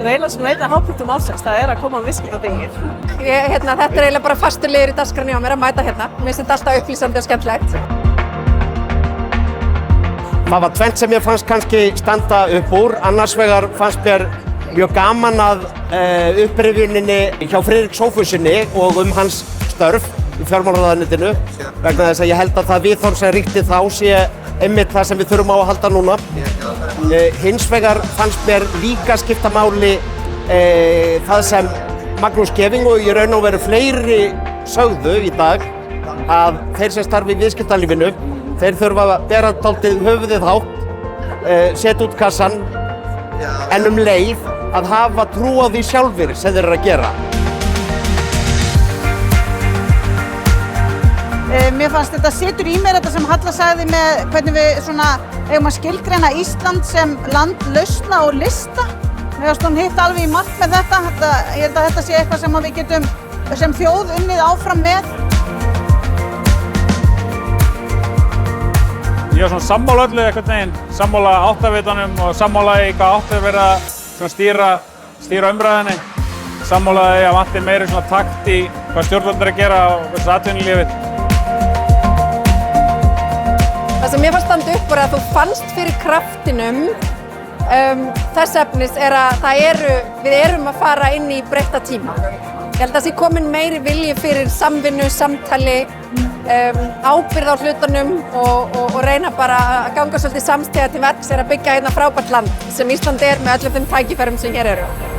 reyna sem leita hápunktum ársins, það að koma á viðskiptadegi. Þetta eiginlega bara fastur liður í dagskránni á mér að mæta hérna. Mér finnst þetta alltaf upplýsandi og skemmtilegt. Það var tvennt sem ég fannst kannski standa upp úr. Annars vegar fannst mér mjög gaman að upprifjuninni hjá Friðrik Sófussyni og hans störf í fjármálaráðuneytinu vegna þess að ég held að það viðhorf sem ríkti þá sé einmitt það sem við þurfum á að halda núna. Hins vegar fannst mér líka skipta máli það sem Magnús Scheving og í raun og veru fleiri sögðu í dag að þeir sem starfi í viðskiptalífinu þeir þurfa að bera dálítið höfuðið hátt, setja út kassann en leið að hafa trú á því sjálfir sem þeir eru að gera. Mér fannst þetta setur í mér þetta sem Halla sagði með hvernig við eigum að skilgreina Ísland sem land lausna og lista. Mér fannst hún hitt alveg í mark með þetta. Ég held að þetta sé eitthvað sem við getum sem þjóð unnið áfram með. Ég var sammála öllu einhvern veginn, sammála áttavitanum og sammála í hvað átti að vera stýra umræðinni. Sammála í að vanti meiri takt í hvað stjórnvöld að gera og þessu atvinnulífið. Það sem mér fannst standa upp úr að þú fannst fyrir kraftinum þess efnis að við erum að fara inn í breytta tíma. Ég held að það sé komin meiri vilji fyrir samvinnu, samtali, ábyrgð á hlutunum og reyna bara að ganga svolítið samstiga til verks að byggja hérna frábært land sem Ísland með öllum þeim tækifærum sem hér eru.